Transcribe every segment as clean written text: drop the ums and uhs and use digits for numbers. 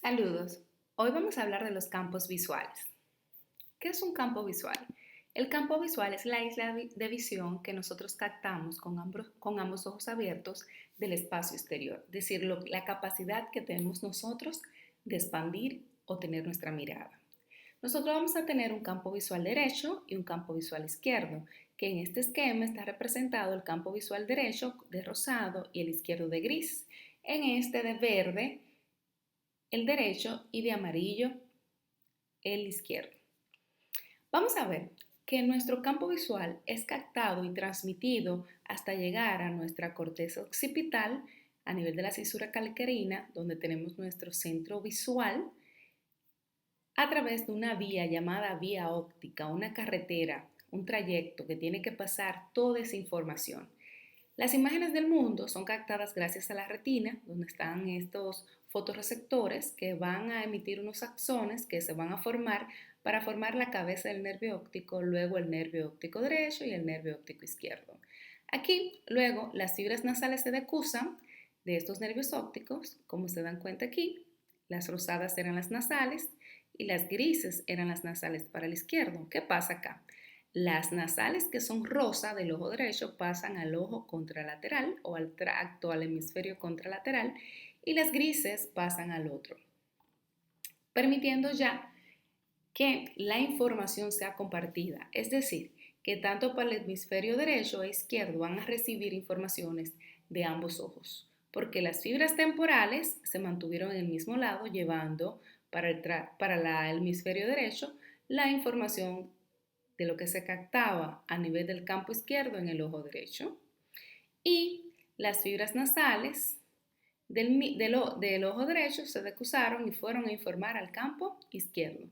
Saludos. Hoy vamos a hablar de los campos visuales. ¿Qué es un campo visual? El campo visual es la isla de visión que nosotros captamos con ambos ojos abiertos del espacio exterior, es decir, la capacidad que tenemos nosotros de expandir o tener nuestra mirada. Nosotros vamos a tener un campo visual derecho y un campo visual izquierdo, que en este esquema está representado el campo visual derecho de rosado y el izquierdo de gris. En este de verde el derecho y de amarillo el izquierdo. Vamos a ver que nuestro campo visual es captado y transmitido hasta llegar a nuestra corteza occipital a nivel de la cisura calcarina, donde tenemos nuestro centro visual, a través de una vía llamada vía óptica, una carretera, un trayecto que tiene que pasar toda esa información. Las imágenes del mundo son captadas gracias a la retina, donde están estos fotorreceptores que van a emitir unos axones que se van a formar para formar la cabeza del nervio óptico, luego el nervio óptico derecho y el nervio óptico izquierdo. Aquí, luego, las fibras nasales se decusan de estos nervios ópticos, como se dan cuenta aquí, las rosadas eran las nasales y las grises eran las nasales para el izquierdo. ¿Qué pasa acá? Las nasales que son rosa del ojo derecho pasan al ojo contralateral o al tracto, al hemisferio contralateral, y las grises pasan al otro, permitiendo ya que la información sea compartida, es decir, que tanto para el hemisferio derecho e izquierdo van a recibir informaciones de ambos ojos, porque las fibras temporales se mantuvieron en el mismo lado, llevando para el hemisferio derecho la información de lo que se captaba a nivel del campo izquierdo en el ojo derecho, y las fibras nasales del ojo derecho se decusaron y fueron a informar al campo izquierdo.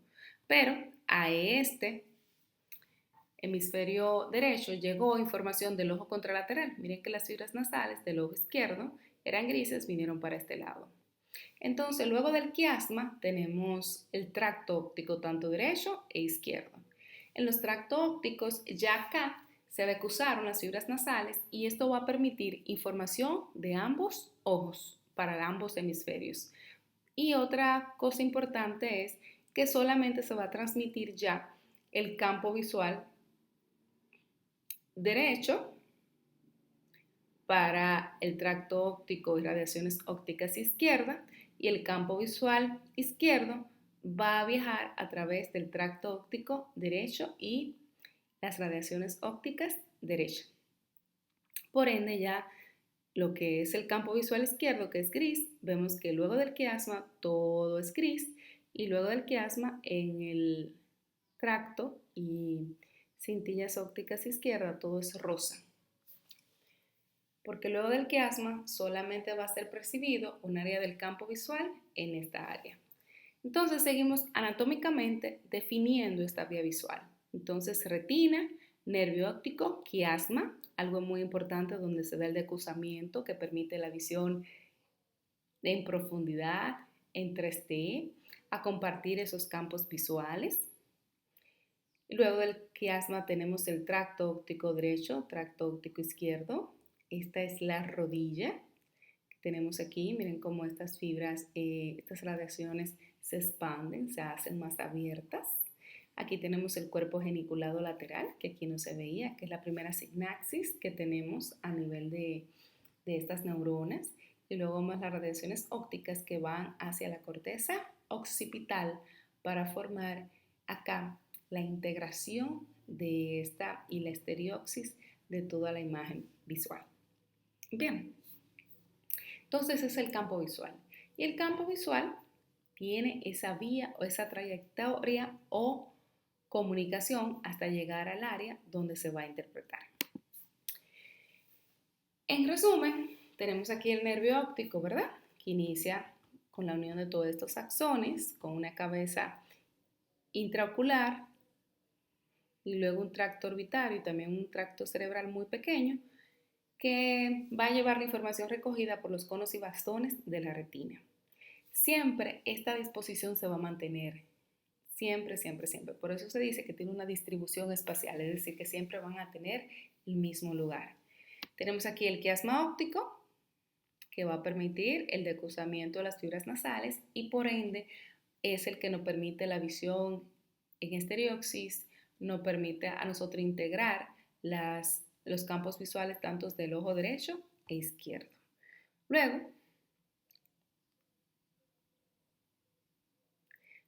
Pero a este hemisferio derecho llegó información del ojo contralateral. Miren que las fibras nasales del ojo izquierdo eran grises, vinieron para este lado. Entonces, luego del quiasma tenemos el tracto óptico tanto derecho e izquierdo. En los tractos ópticos ya acá se decusaron las fibras nasales y esto va a permitir información de ambos ojos para ambos hemisferios. Y otra cosa importante es que solamente se va a transmitir ya el campo visual derecho para el tracto óptico y radiaciones ópticas izquierda, y el campo visual izquierdo va a viajar a través del tracto óptico derecho y las radiaciones ópticas derecha. Por ende, ya lo que es el campo visual izquierdo, que es gris, vemos que luego del quiasma todo es gris, y luego del quiasma en el tracto y cintillas ópticas izquierda todo es rosa, porque luego del quiasma solamente va a ser percibido un área del campo visual en esta área. Entonces seguimos anatómicamente definiendo esta vía visual. Entonces retina, nervio óptico, quiasma, algo muy importante donde se da el decusamiento que permite la visión en profundidad, en 3D, a compartir esos campos visuales. Luego del quiasma tenemos el tracto óptico derecho, tracto óptico izquierdo. Esta es la rodilla que tenemos aquí. Miren cómo estas fibras, estas radiaciones se expanden, se hacen más abiertas. Aquí tenemos el cuerpo geniculado lateral, que aquí no se veía, que es la primera sinapsis que tenemos a nivel de estas neuronas. Y luego vemos las radiaciones ópticas que van hacia la corteza occipital para formar acá la integración de esta y la estereoxis de toda la imagen visual. Bien, entonces es el campo visual. Y el campo visual tiene esa vía o esa trayectoria o comunicación hasta llegar al área donde se va a interpretar. En resumen, tenemos aquí el nervio óptico, ¿verdad? Que inicia con la unión de todos estos axones, con una cabeza intraocular y luego un tracto orbitario y también un tracto cerebral muy pequeño que va a llevar la información recogida por los conos y bastones de la retina. Siempre esta disposición se va a mantener, siempre, siempre, siempre. Por eso se dice que tiene una distribución espacial, es decir, que siempre van a tener el mismo lugar. Tenemos aquí el quiasma óptico, que va a permitir el decruzamiento de las fibras nasales y por ende es el que nos permite la visión en estereoxis, nos permite a nosotros integrar los campos visuales tanto del ojo derecho e izquierdo. Luego,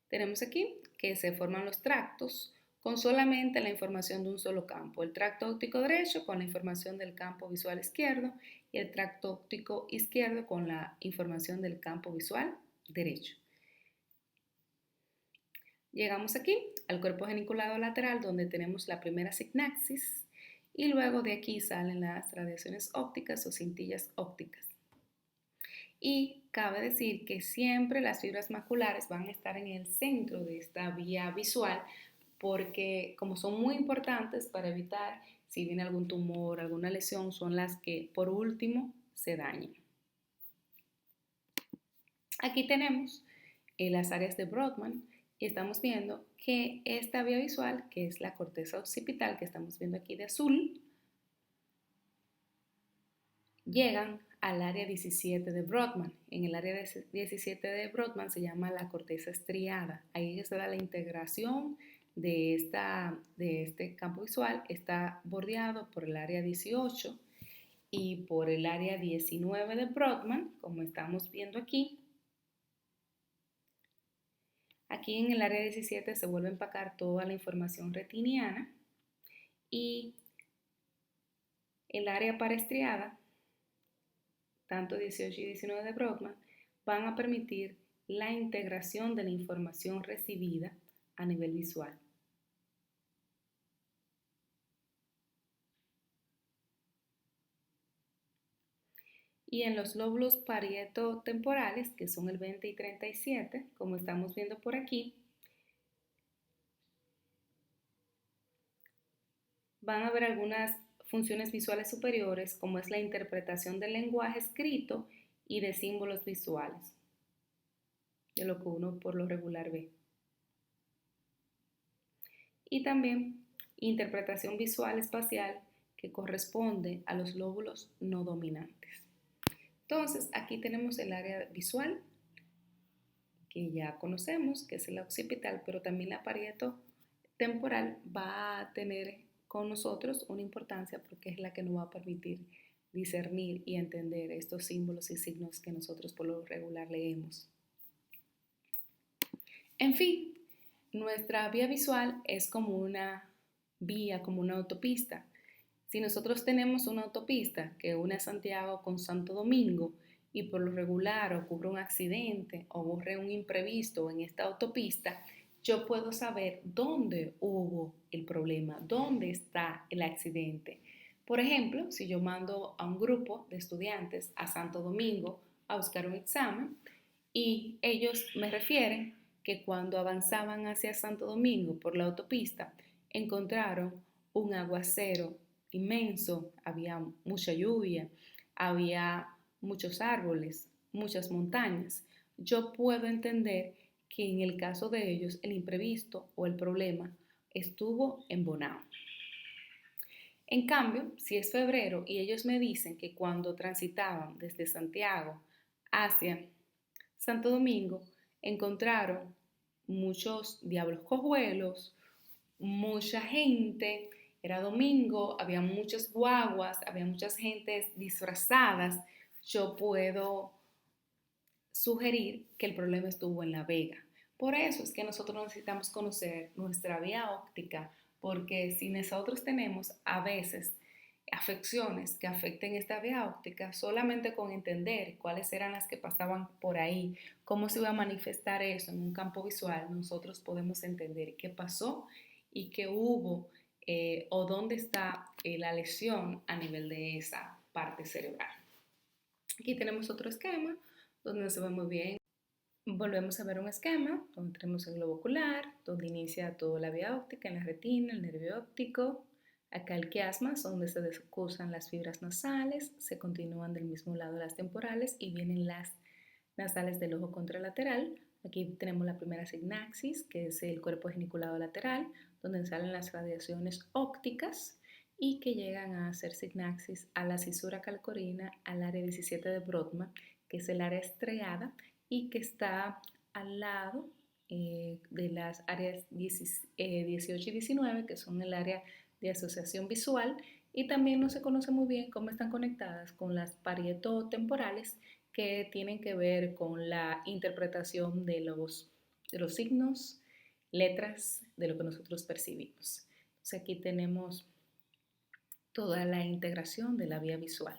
tenemos aquí que se forman los tractos con solamente la información de un solo campo. El tracto óptico derecho con la información del campo visual izquierdo y el tracto óptico izquierdo con la información del campo visual derecho. Llegamos aquí al cuerpo geniculado lateral donde tenemos la primera signaxis y luego de aquí salen las radiaciones ópticas o cintillas ópticas. Y cabe decir que siempre las fibras maculares van a estar en el centro de esta vía visual porque como son muy importantes para evitar si viene algún tumor, alguna lesión, son las que por último se dañan. Aquí tenemos las áreas de Brodmann y estamos viendo que esta vía visual, que es la corteza occipital que estamos viendo aquí de azul, llegan al área 17 de Brodmann. En el área 17 de Brodmann se llama la corteza estriada. Ahí se da la integración de este campo visual. Está bordeado por el área 18 y por el área 19 de Brodmann, como estamos viendo aquí. Aquí en el área 17 se vuelve a empacar toda la información retiniana y el área paraestriada, tanto 18 y 19 de Brodmann, van a permitir la integración de la información recibida a nivel visual. Y en los lóbulos parietotemporales, que son el 20 y 37, como estamos viendo por aquí, van a haber algunas funciones visuales superiores, como es la interpretación del lenguaje escrito y de símbolos visuales, de lo que uno por lo regular ve. Y también interpretación visual espacial que corresponde a los lóbulos no dominantes. Entonces, aquí tenemos el área visual, que ya conocemos, que es el occipital, pero también la parietotemporal va a tener con nosotros una importancia porque es la que nos va a permitir discernir y entender estos símbolos y signos que nosotros por lo regular leemos. En fin, nuestra vía visual es como una vía, como una autopista. Si nosotros tenemos una autopista que une a Santiago con Santo Domingo y por lo regular ocurre un accidente o ocurre un imprevisto en esta autopista, yo puedo saber dónde hubo el problema, dónde está el accidente. Por ejemplo, si yo mando a un grupo de estudiantes a Santo Domingo a buscar un examen y ellos me refieren que cuando avanzaban hacia Santo Domingo por la autopista encontraron un aguacero inmenso, había mucha lluvia, había muchos árboles, muchas montañas. Yo puedo entender que en el caso de ellos el imprevisto o el problema estuvo en Bonao. En cambio, si es febrero y ellos me dicen que cuando transitaban desde Santiago hacia Santo Domingo encontraron muchos diablos cojuelos, mucha gente, era domingo, había muchas guaguas, había muchas gentes disfrazadas, yo puedo sugerir que el problema estuvo en La Vega. Por eso es que nosotros necesitamos conocer nuestra vía óptica, porque si nosotros tenemos a veces afecciones que afecten esta vía óptica, solamente con entender cuáles eran las que pasaban por ahí, cómo se iba a manifestar eso en un campo visual, nosotros podemos entender qué pasó y qué hubo o dónde está la lesión a nivel de esa parte cerebral. Aquí tenemos otro esquema donde se ve muy bien. Volvemos a ver un esquema donde tenemos el globo ocular, donde inicia toda la vía óptica en la retina, el nervio óptico. Acá el quiasma, donde se descursan las fibras nasales, se continúan del mismo lado las temporales y vienen las nasales del ojo contralateral. Aquí tenemos la primera signaxis, que es el cuerpo geniculado lateral, donde salen las radiaciones ópticas y que llegan a hacer sinapsis a la cisura calcorina, al área 17 de Brodmann, que es el área estriada y que está al lado de las áreas 18 y 19, que son el área de asociación visual, y también no se conoce muy bien cómo están conectadas con las parietotemporales, que tienen que ver con la interpretación de los signos, letras, de lo que nosotros percibimos. Entonces aquí tenemos toda la integración de la vía visual.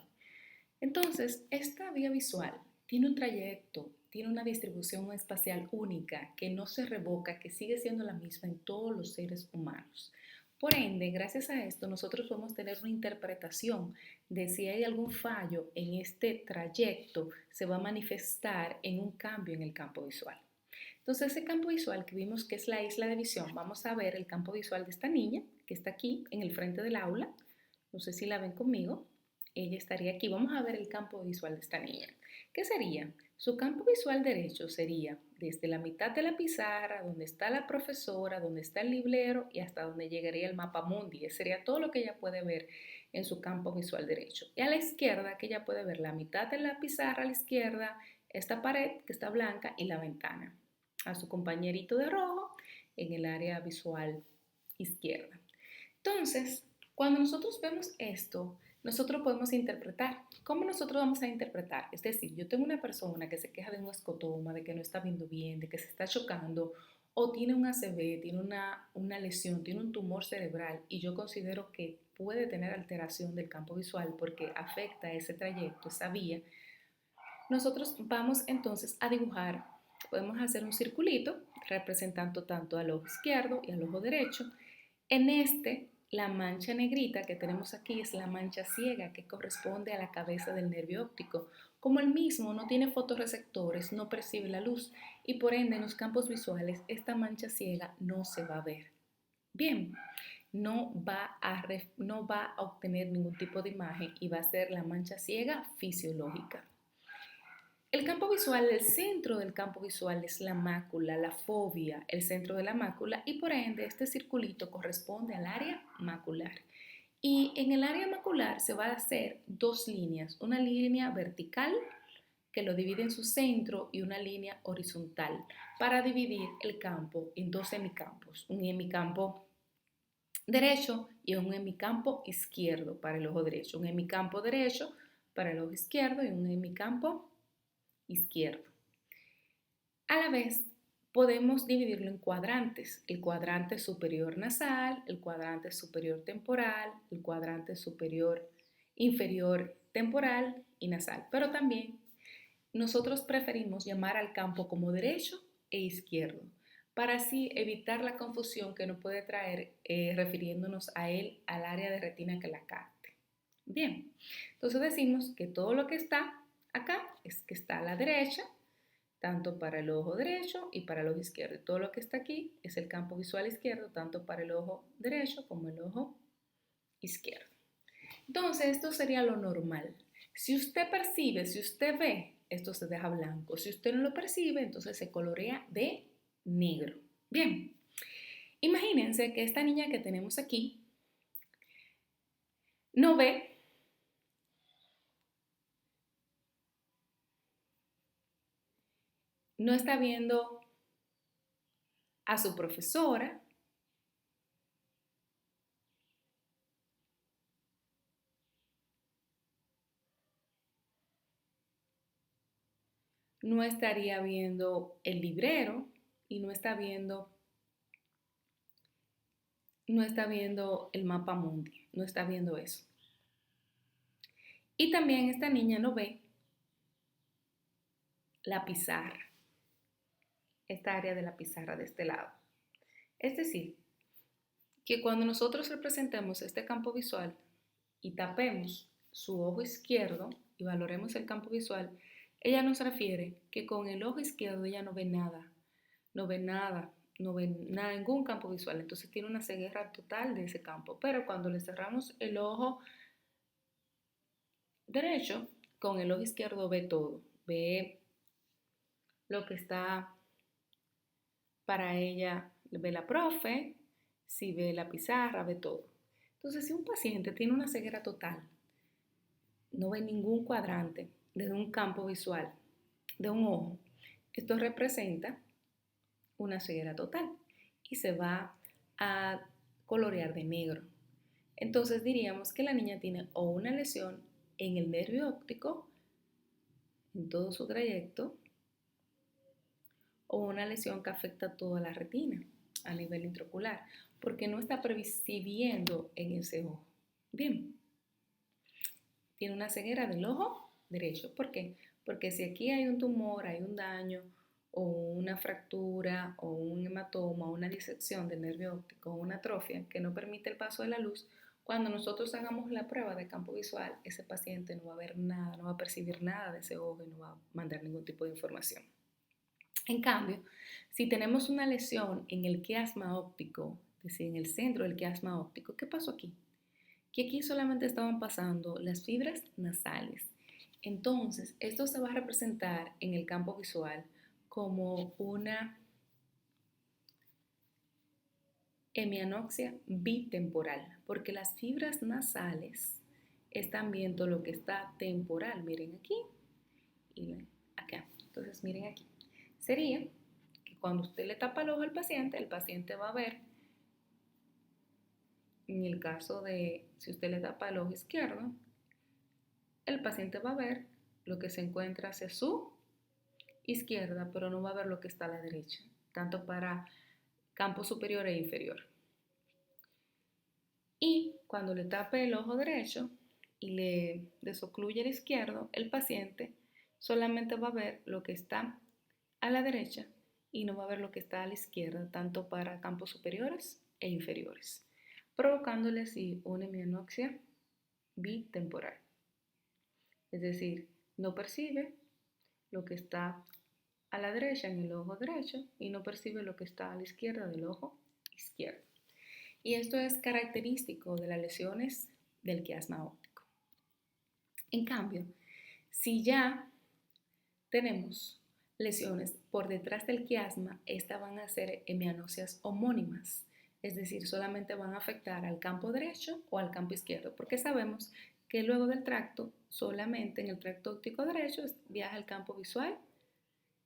Entonces, esta vía visual tiene un trayecto, tiene una distribución espacial única que no se revoca, que sigue siendo la misma en todos los seres humanos. Por ende, gracias a esto, nosotros podemos tener una interpretación de si hay algún fallo en este trayecto, se va a manifestar en un cambio en el campo visual. Entonces, ese campo visual que vimos que es la isla de visión, vamos a ver el campo visual de esta niña que está aquí en el frente del aula. No sé si la ven conmigo. Ella estaría aquí. Vamos a ver el campo visual de esta niña. ¿Qué sería? Su campo visual derecho sería desde la mitad de la pizarra, donde está la profesora, donde está el librero y hasta donde llegaría el mapa mundi. Ese sería todo lo que ella puede ver en su campo visual derecho. Y a la izquierda, que ella puede ver la mitad de la pizarra a la izquierda, esta pared que está blanca y la ventana. A su compañerito de rojo en el área visual izquierda. Entonces, cuando nosotros vemos esto, nosotros podemos interpretar. ¿Cómo nosotros vamos a interpretar? Es decir, yo tengo una persona que se queja de un escotoma, de que no está viendo bien, de que se está chocando, o tiene un ACV, tiene una lesión, tiene un tumor cerebral, y yo considero que puede tener alteración del campo visual porque afecta ese trayecto, esa vía. Nosotros vamos entonces a dibujar, podemos hacer un circulito representando tanto al ojo izquierdo y al ojo derecho. En este, la mancha negrita que tenemos aquí es la mancha ciega que corresponde a la cabeza del nervio óptico. Como el mismo no tiene fotorreceptores, no percibe la luz y por ende en los campos visuales esta mancha ciega no se va a ver. Bien, no va a obtener ningún tipo de imagen y va a ser la mancha ciega fisiológica. El campo visual, el centro del campo visual es la mácula, la fovea, el centro de la mácula y por ende este circulito corresponde al área macular. Y en el área macular se va a hacer dos líneas, una línea vertical que lo divide en su centro y una línea horizontal para dividir el campo en dos hemicampos, un hemicampo derecho y un hemicampo izquierdo para el ojo derecho, un hemicampo derecho para el ojo izquierdo y un hemicampo izquierdo. A la vez, podemos dividirlo en cuadrantes, el cuadrante superior nasal, el cuadrante superior temporal, el cuadrante superior inferior temporal y nasal, pero también nosotros preferimos llamar al campo como derecho e izquierdo, para así evitar la confusión que nos puede traer refiriéndonos a él al área de retina que la capte. Bien, entonces decimos que todo lo que está acá es que está a la derecha, tanto para el ojo derecho y para el ojo izquierdo. Y todo lo que está aquí es el campo visual izquierdo, tanto para el ojo derecho como el ojo izquierdo. Entonces, esto sería lo normal. Si usted percibe, si usted ve, esto se deja blanco. Si usted no lo percibe, entonces se colorea de negro. Bien, imagínense que esta niña que tenemos aquí no ve, no está viendo a su profesora, no estaría viendo el librero y no está viendo el mapa mundi, no está viendo eso. Y también esta niña no ve la pizarra, esta área de la pizarra de este lado. Es decir, que cuando nosotros representemos este campo visual y tapemos su ojo izquierdo y valoremos el campo visual, ella nos refiere que con el ojo izquierdo ella no ve nada, no ve nada, no ve nada, ningún campo visual. Entonces tiene una ceguera total de ese campo. Pero cuando le cerramos el ojo derecho, con el ojo izquierdo ve todo. Ve lo que está para ella, ve la profe, si ve la pizarra, ve todo. Entonces, si un paciente tiene una ceguera total, no ve ningún cuadrante desde un campo visual de un ojo, esto representa una ceguera total y se va a colorear de negro. Entonces diríamos que la niña tiene o una lesión en el nervio óptico en todo su trayecto o una lesión que afecta toda la retina a nivel intraocular porque no está percibiendo en ese ojo. Bien, tiene una ceguera del ojo derecho. ¿Por qué? Porque si aquí hay un tumor, hay un daño o una fractura o un hematoma o una disección del nervio óptico o una atrofia que no permite el paso de la luz, cuando nosotros hagamos la prueba de campo visual, ese paciente no va a ver nada, no va a percibir nada de ese ojo y no va a mandar ningún tipo de información. En cambio, si tenemos una lesión en el quiasma óptico, es decir, en el centro del quiasma óptico, ¿qué pasó aquí? Que aquí solamente estaban pasando las fibras nasales. Entonces, esto se va a representar en el campo visual como una hemianoxia bitemporal, porque las fibras nasales están viendo lo que está temporal. Miren aquí y acá. Entonces, miren aquí. Sería que cuando usted le tapa el ojo al paciente, el paciente va a ver, en el caso de si usted le tapa el ojo izquierdo, el paciente va a ver lo que se encuentra hacia su izquierda, pero no va a ver lo que está a la derecha, tanto para campo superior e inferior. Y cuando le tape el ojo derecho y le desocluye el izquierdo, el paciente solamente va a ver lo que está a la derecha y no va a ver lo que está a la izquierda, tanto para campos superiores e inferiores, provocándole así una hemianoxia bitemporal. Es decir, no percibe lo que está a la derecha en el ojo derecho y no percibe lo que está a la izquierda del ojo izquierdo. Y esto es característico de las lesiones del quiasma óptico. En cambio, si ya tenemos lesiones por detrás del quiasma, estas van a ser hemianocias homónimas, es decir, solamente van a afectar al campo derecho o al campo izquierdo, porque sabemos que luego del tracto, solamente en el tracto óptico derecho viaja el campo visual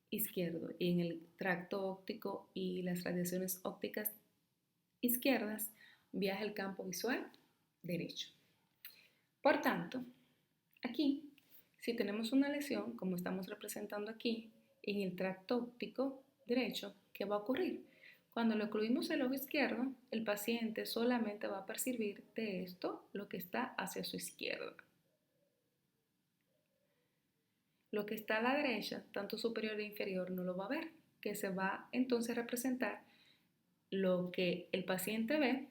izquierdo y en el tracto óptico y las radiaciones ópticas izquierdas viaja el campo visual derecho. Por tanto, aquí, si tenemos una lesión, como estamos representando aquí, en el tracto óptico derecho, ¿qué va a ocurrir? Cuando le ocluimos el ojo izquierdo, el paciente solamente va a percibir de esto lo que está hacia su izquierda. Lo que está a la derecha, tanto superior e inferior, no lo va a ver, que se va entonces a representar lo que el paciente ve,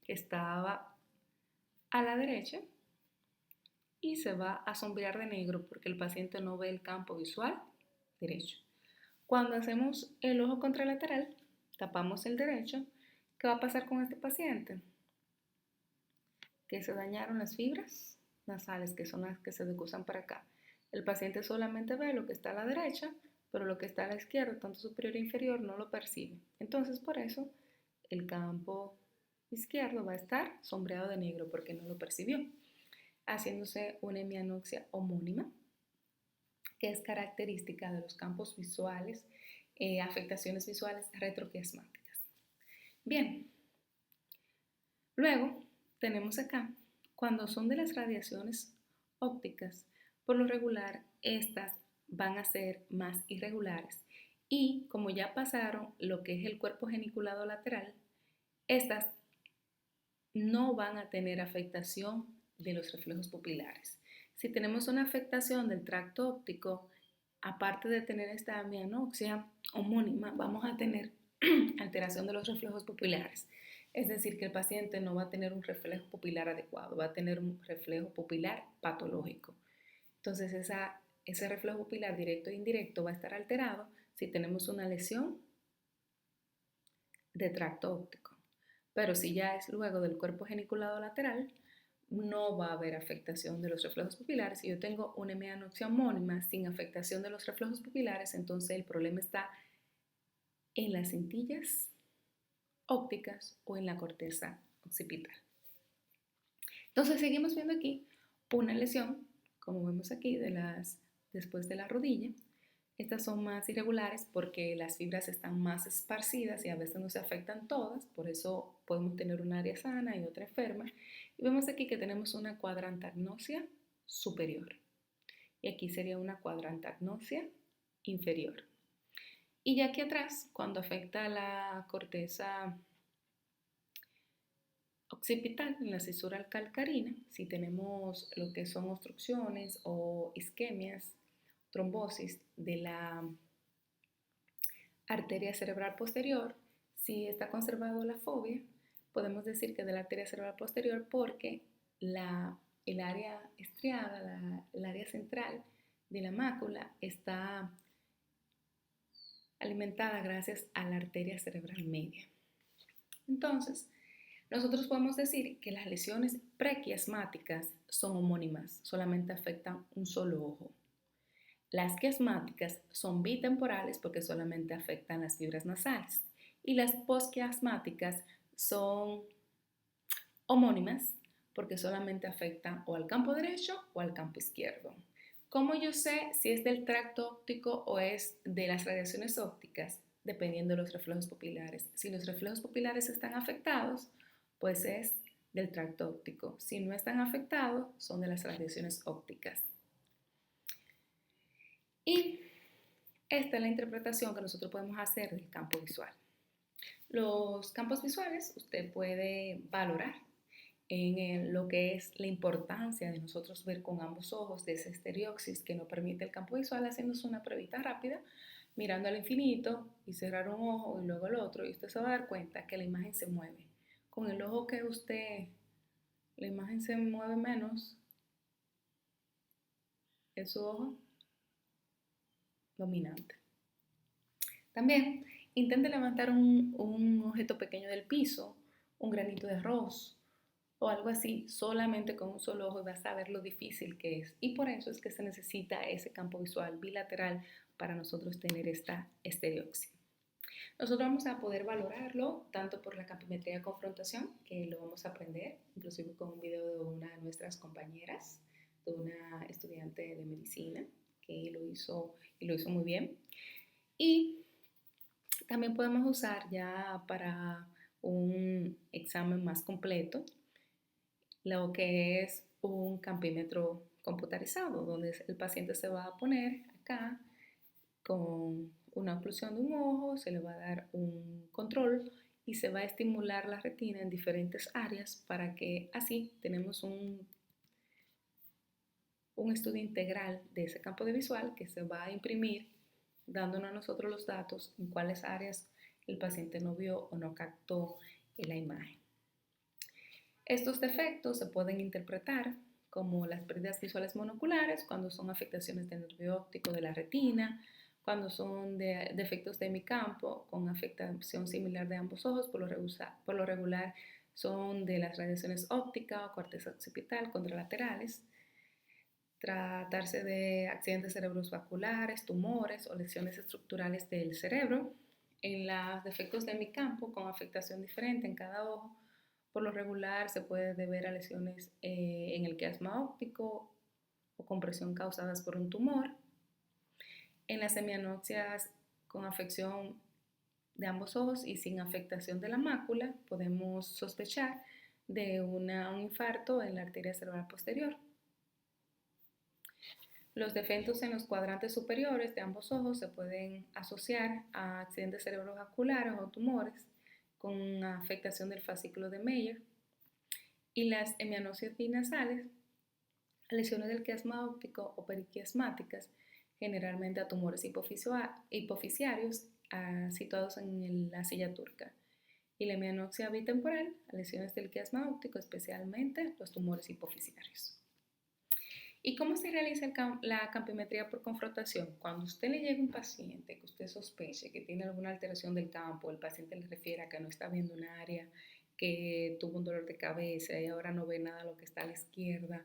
que estaba a la derecha, y se va a sombrear de negro porque el paciente no ve el campo visual derecho. Cuando hacemos el ojo contralateral, tapamos el derecho, ¿qué va a pasar con este paciente? Que se dañaron las fibras nasales, que son las que se decusan para acá. El paciente solamente ve lo que está a la derecha, pero lo que está a la izquierda, tanto superior e inferior, no lo percibe. Entonces, por eso, el campo izquierdo va a estar sombreado de negro porque no lo percibió, haciéndose una hemianoxia homónima, que es característica de los campos visuales, afectaciones visuales retroquiasmáticas. Bien, luego tenemos acá, cuando son de las radiaciones ópticas, por lo regular estas van a ser más irregulares y como ya pasaron lo que es el cuerpo geniculado lateral, estas no van a tener afectación de los reflejos pupilares. Si tenemos una afectación del tracto óptico, aparte de tener esta hemianoxia homónima, vamos a tener alteración de los reflejos pupilares. Es decir, que el paciente no va a tener un reflejo pupilar adecuado, va a tener un reflejo pupilar patológico. Entonces, ese reflejo pupilar directo e indirecto va a estar alterado si tenemos una lesión de tracto óptico. Pero si ya es luego del cuerpo geniculado lateral, no va a haber afectación de los reflejos pupilares. Si yo tengo una hemianoxia homónima sin afectación de los reflejos pupilares, entonces el problema está en las cintillas ópticas o en la corteza occipital. Entonces seguimos viendo aquí una lesión, como vemos aquí, después de la rodilla. Estas son más irregulares porque las fibras están más esparcidas y a veces no se afectan todas, por eso podemos tener un área sana y otra enferma. Y vemos aquí que tenemos una cuadrantagnosia superior y aquí sería una cuadrantagnosia inferior. Y ya aquí atrás, cuando afecta la corteza occipital, en la cisura calcarina, si tenemos lo que son obstrucciones o isquemias, trombosis de la arteria cerebral posterior, si está conservado la fobia, podemos decir que de la arteria cerebral posterior porque el área estriada, el área central de la mácula está alimentada gracias a la arteria cerebral media. Entonces, nosotros podemos decir que las lesiones prequiasmáticas son homónimas, solamente afectan un solo ojo. Las quiasmáticas son bitemporales porque solamente afectan las fibras nasales y las posquiasmáticas son homónimas porque solamente afectan o al campo derecho o al campo izquierdo. ¿Cómo yo sé si es del tracto óptico o es de las radiaciones ópticas? Dependiendo de los reflejos pupilares. Si los reflejos pupilares están afectados, pues es del tracto óptico. Si no están afectados, son de las radiaciones ópticas. Y esta es la interpretación que nosotros podemos hacer del campo visual. Los campos visuales usted puede valorar en lo que es la importancia de nosotros ver con ambos ojos de ese estereoxis que nos permite el campo visual, haciéndose una pruebita rápida, mirando al infinito y cerrar un ojo y luego el otro, y usted se va a dar cuenta que la imagen se mueve. Con el ojo que usted, la imagen se mueve menos, es su ojo dominante. También intente levantar un objeto pequeño del piso, un granito de arroz o algo así, solamente con un solo ojo y vas a ver lo difícil que es. Y por eso es que se necesita ese campo visual bilateral para nosotros tener esta estereoxia. Nosotros vamos a poder valorarlo tanto por la campimetría de confrontación, que lo vamos a aprender, inclusive con un video de una de nuestras compañeras, de una estudiante de medicina, que lo hizo y lo hizo muy bien. Y también podemos usar ya para un examen más completo lo que es un campímetro computarizado, donde el paciente se va a poner acá con una oclusión de un ojo, se le va a dar un control y se va a estimular la retina en diferentes áreas para que así tenemos un estudio integral de ese campo de visual que se va a imprimir dándonos a nosotros los datos en cuáles áreas el paciente no vio o no captó en la imagen. Estos defectos se pueden interpretar como las pérdidas visuales monoculares cuando son afectaciones del nervio óptico de la retina, cuando son defectos de hemicampo con afectación similar de ambos ojos, por lo regular son de las radiaciones ópticas o corteza occipital contralaterales, tratarse de accidentes cerebrovasculares, tumores o lesiones estructurales del cerebro. En los defectos de hemicampo con afectación diferente en cada ojo, por lo regular se puede deber a lesiones en el quiasma óptico o compresión causadas por un tumor. En las semianoxias con afección de ambos ojos y sin afectación de la mácula, podemos sospechar de un infarto en la arteria cerebral posterior. Los defectos en los cuadrantes superiores de ambos ojos se pueden asociar a accidentes cerebrovasculares o tumores con afectación del fascículo de Meyer, y las hemianosias binasales, lesiones del quiasma óptico o periquiasmáticas, generalmente a tumores hipofisiarios situados en la silla turca, y la hemianoxia bitemporal, a lesiones del quiasma óptico, especialmente los tumores hipofisiarios. ¿Y cómo se realiza la campimetría por confrontación? Cuando usted le llega a un paciente que usted sospeche que tiene alguna alteración del campo, el paciente le refiere a que no está viendo un área, que tuvo un dolor de cabeza y ahora no ve nada de lo que está a la izquierda,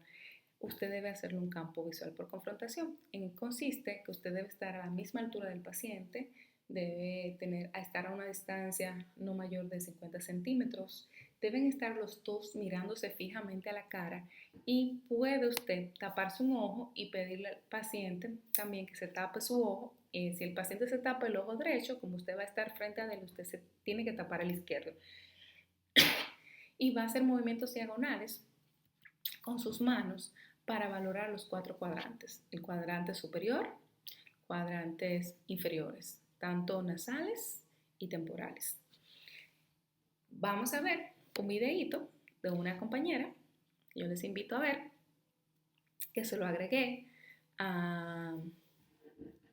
usted debe hacerle un campo visual por confrontación. Consiste que usted debe estar a la misma altura del paciente, debe estar a una distancia no mayor de 50 centímetros. Deben estar los dos mirándose fijamente a la cara y puede usted taparse un ojo y pedirle al paciente también que se tape su ojo. Si el paciente se tapa el ojo derecho, como usted va a estar frente a él, usted se tiene que tapar el izquierdo. Y va a hacer movimientos diagonales con sus manos para valorar los 4 cuadrantes: el cuadrante superior, cuadrantes inferiores, tanto nasales y temporales. Vamos a ver un videíto de una compañera, yo les invito a ver, que se lo agregué a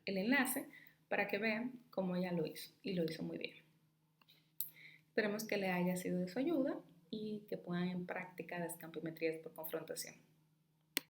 el enlace para que vean cómo ella lo hizo, y lo hizo muy bien. Esperemos que le haya sido de su ayuda y que pongan en práctica las campometrías por confrontación.